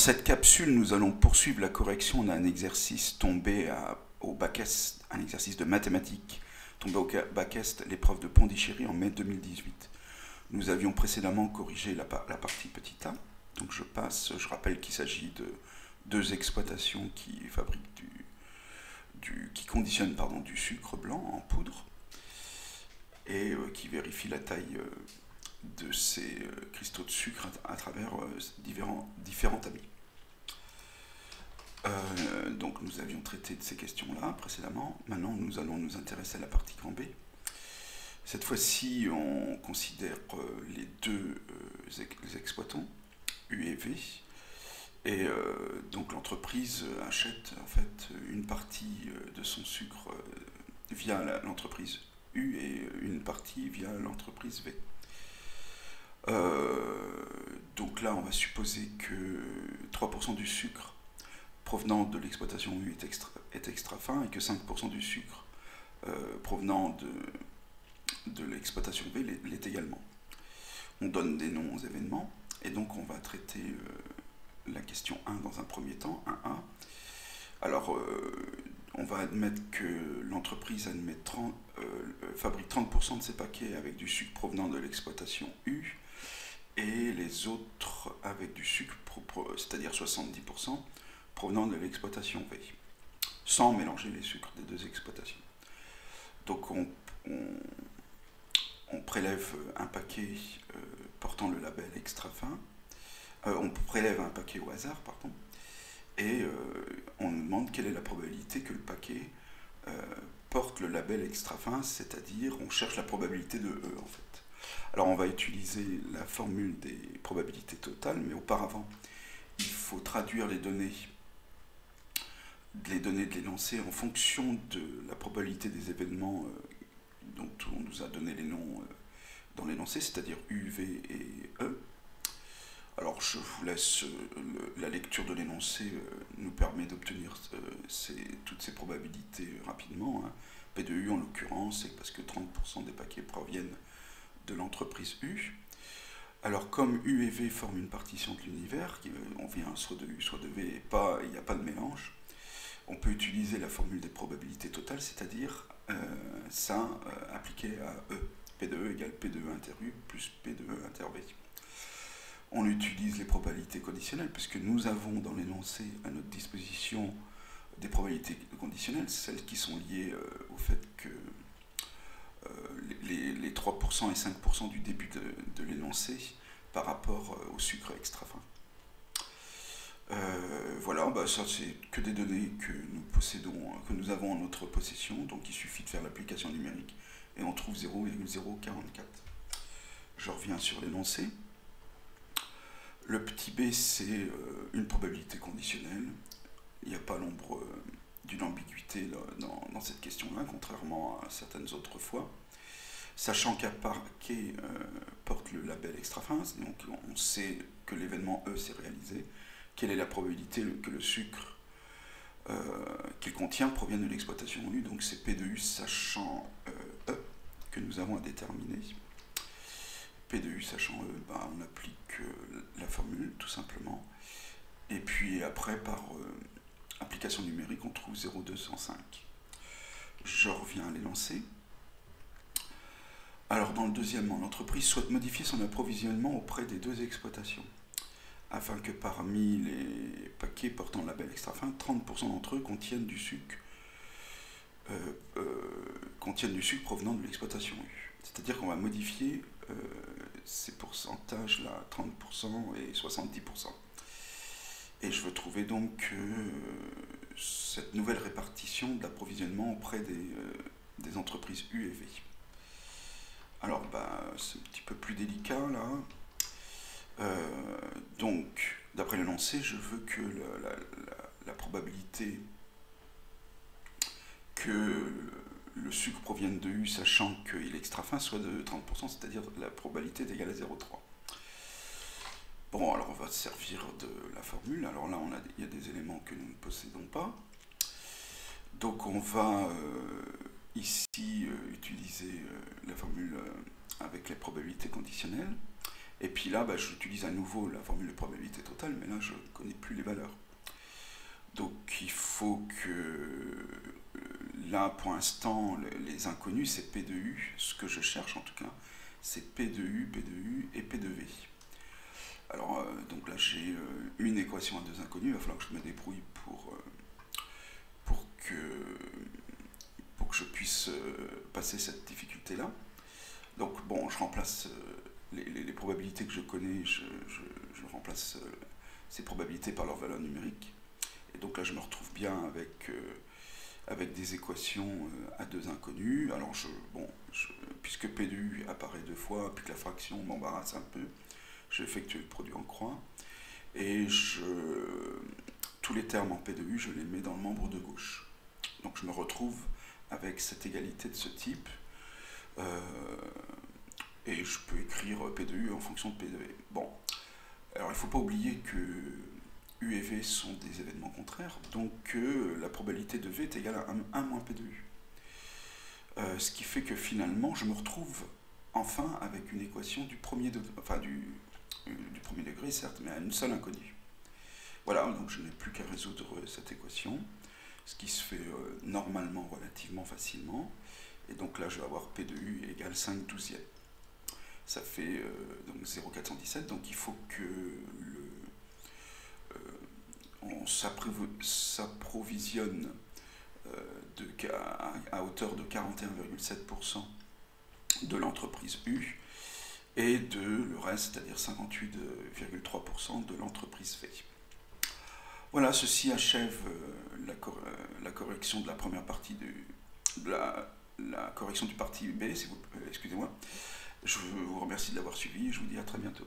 Dans cette capsule, nous allons poursuivre la correction d'un exercice tombé au bac S, un exercice de mathématiques tombé au bac S, l'épreuve de Pondichéry en mai 2018. Nous avions précédemment corrigé la partie petit a. Donc je rappelle qu'il s'agit de deux exploitations qui fabriquent qui conditionnent du sucre blanc en poudre et qui vérifient la taille de ces cristaux de sucre à travers différents tamis. Donc nous avions traité de ces questions-là précédemment. Maintenant, nous allons nous intéresser à la partie grand B. Cette fois-ci, on considère les deux exploitants, U et V. Et donc l'entreprise achète en fait une partie de son sucre via l'entreprise U et une partie via l'entreprise V. Donc là, on va supposer que 3% du sucre provenant de l'exploitation U est extra fin et que 5% du sucre provenant de l'exploitation V l'est également. On donne des noms aux événements et donc on va traiter la question 1 dans un premier temps, 1A. Alors, on va admettre que l'entreprise fabrique 30% de ses paquets avec du sucre provenant de l'exploitation U et les autres avec du sucre, c'est-à-dire 70%, provenant de l'exploitation V, sans mélanger les sucres des deux exploitations. Donc on prélève un paquet portant le label extra fin, on prélève un paquet au hasard, pardon, et on nous demande quelle est la probabilité que le paquet porte le label extra fin, c'est-à-dire on cherche la probabilité de E en fait. Alors on va utiliser la formule des probabilités totales, mais auparavant il faut traduire les données de l'énoncé en fonction de la probabilité des événements dont on nous a donné les noms dans l'énoncé, c'est-à-dire U, V et E. Alors je vous laisse, la lecture de l'énoncé nous permet d'obtenir toutes ces probabilités rapidement. Hein. P de U en l'occurrence, c'est parce que 30% des paquets proviennent de l'entreprise U. Alors comme U et V forment une partition de l'univers, on vient soit de U soit de V et il n'y a pas de mélange, on peut utiliser la formule des probabilités totales, c'est-à-dire ça appliqué à E. P de E égale P de E inter U plus P de E inter V. On utilise les probabilités conditionnelles, puisque nous avons dans l'énoncé à notre disposition des probabilités conditionnelles, celles qui sont liées au fait que les 3% et 5% du début de l'énoncé par rapport au sucre extra fin. Voilà, ça c'est que des données que nous possédons, que nous avons en notre possession, donc il suffit de faire l'application numérique et on trouve 0,044. Je reviens sur l'énoncé. Le petit b, c'est une probabilité conditionnelle. Il n'y a pas l'ombre d'une ambiguïté dans cette question-là, contrairement à certaines autres fois. Sachant qu'un paquet porte le label extra fin, donc on sait que l'événement E s'est réalisé, quelle est la probabilité que le sucre qu'il contient provienne de l'exploitation U, donc c'est P de U sachant E que nous avons à déterminer. P de U sachant E, on applique la formule tout simplement, et puis après par application numérique on trouve 0,205. Je reviens à l'énoncé. Alors dans le deuxièmement, l'entreprise souhaite modifier son approvisionnement auprès des deux exploitations, afin que parmi les paquets portant le label extra fin, 30% d'entre eux contiennent du sucre provenant de l'exploitation U. C'est-à-dire qu'on va modifier ces pourcentages-là, 30% et 70%. Et je veux trouver donc cette nouvelle répartition de l'approvisionnement auprès des entreprises U et V. Alors, c'est un petit peu plus délicat, là. Donc, d'après l'énoncé, je veux que la probabilité que le sucre provienne de U, sachant qu'il est extra fin, soit de 30%, c'est-à-dire la probabilité est égale à 0,3. Bon, alors on va se servir de la formule. Alors là, il y a des éléments que nous ne possédons pas. Donc on va ici utiliser la formule avec les probabilités conditionnelles. Et puis là, bah, j'utilise à nouveau la formule de probabilité totale, mais là, je ne connais plus les valeurs. Donc il faut que, là, pour l'instant, les inconnus, c'est P de U. Ce que je cherche, en tout cas, c'est P de U, P de U et P de V. Alors, donc là, j'ai une équation à 2 inconnus. Il va falloir que je me débrouille pour que je puisse passer cette difficulté-là. Donc, bon, je remplace les probabilités que je connais, je remplace ces probabilités par leur valeur numérique. Et donc là, je me retrouve bien avec des équations à 2 inconnus. Alors, puisque P de U apparaît 2 fois, puis que la fraction m'embarrasse un peu, je vais effectuer le produit en croix. Et tous les termes en P de U, je les mets dans le membre de gauche. Donc je me retrouve avec cette égalité de ce type. Et je peux écrire P de U en fonction de P de V. Bon, alors il ne faut pas oublier que U et V sont des événements contraires, donc la probabilité de V est égale à 1 moins P de U. Ce qui fait que finalement, je me retrouve enfin avec une équation du premier degré, enfin du premier degré, certes, mais à une seule inconnue. Voilà, donc je n'ai plus qu'à résoudre cette équation, ce qui se fait normalement relativement facilement. Et donc là, je vais avoir P de U égale 5/12. Ça fait donc 0,417, donc il faut que on s'approvisionne à hauteur de 41,7% de l'entreprise U et de le reste, c'est-à-dire 58,3% de l'entreprise V. Voilà, ceci achève la correction de la première partie la correction du parti B, excusez-moi. Je vous remercie de l'avoir suivi et je vous dis à très bientôt.